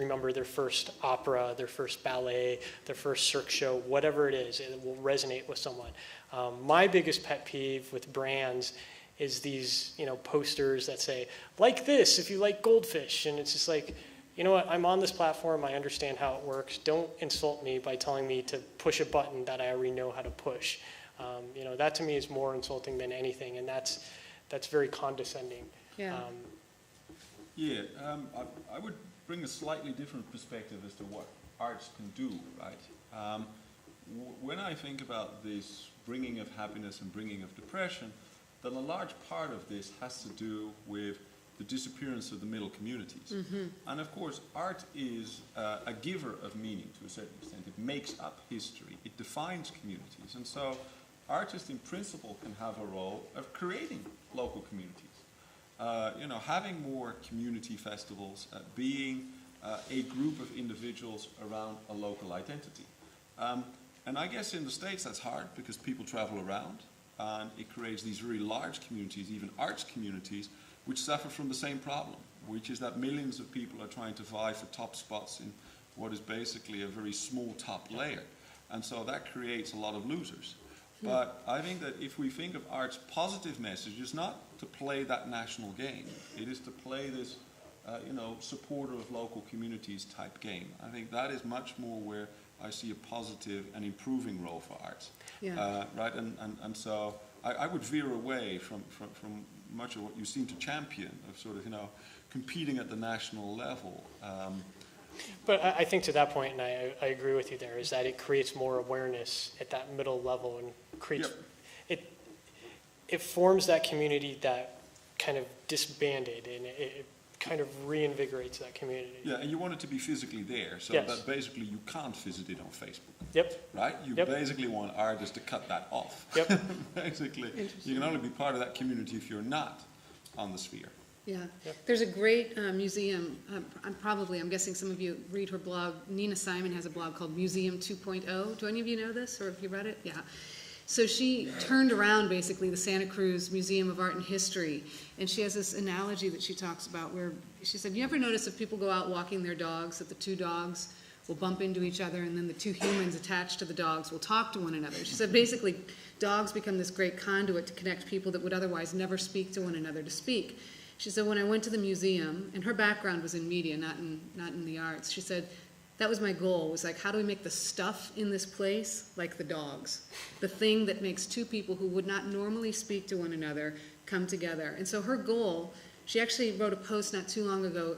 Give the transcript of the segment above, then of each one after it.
remember their first opera, their first ballet, their first Cirque show, whatever it is, it will resonate with someone. My biggest pet peeve with brands is these, posters that say, like this if you like goldfish, and it's just like, you know what, I'm on this platform, I understand how it works. Don't insult me by telling me to push a button that I already know how to push. That to me is more insulting than anything, and that's very condescending. Yeah. I would bring a slightly different perspective as to what arts can do, right? When I think about this bringing of happiness and bringing of depression, then a large part of this has to do with the disappearance of the middle communities. Mm-hmm. And of course, art is a giver of meaning to a certain extent. It makes up history. It defines communities. And so artists in principle can have a role of creating local communities. Having more community festivals, being a group of individuals around a local identity. And I guess in the States that's hard because people travel around and it creates these very large communities, even arts communities, which suffer from the same problem, which is that millions of people are trying to vie for top spots in what is basically a very small top layer. And so that creates a lot of losers. But I think that if we think of art's positive message, it's not to play that national game. It is to play this, supporter of local communities type game. I think that is much more where I see a positive and improving role for arts. Yeah. Right? And so I would veer away from much of what you seem to champion, of sort of, competing at the national level. But I think to that point, and I agree with you there, is that it creates more awareness at that middle level and creates, it forms that community that kind of disbanded, and it kind of reinvigorates that community. Yeah, and you want it to be physically there, so yes. that basically you can't visit it on Facebook. Yep. Right? You basically want artists to cut that off. Yep. Basically, you can only be part of that community if you're not on the sphere. Yeah. Yep. There's a great museum, I'm guessing some of you read her blog. Nina Simon has a blog called Museum 2.0. Do any of you know this, or have you read it? Yeah. So she turned around basically the Santa Cruz Museum of Art and History, and she has this analogy that she talks about where she said, you ever notice if people go out walking their dogs, that the two dogs will bump into each other, and then the two humans attached to the dogs will talk to one another. She said basically dogs become this great conduit to connect people that would otherwise never speak to one another to speak. She said, when I went to the museum, and her background was in media, not in the arts, she said, that was my goal, was like, how do we make the stuff in this place like the dogs? The thing that makes two people who would not normally speak to one another come together. And so her goal, she actually wrote a post not too long ago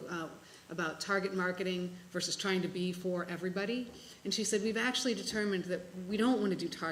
about target marketing versus trying to be for everybody. And she said, we've actually determined that we don't want to do target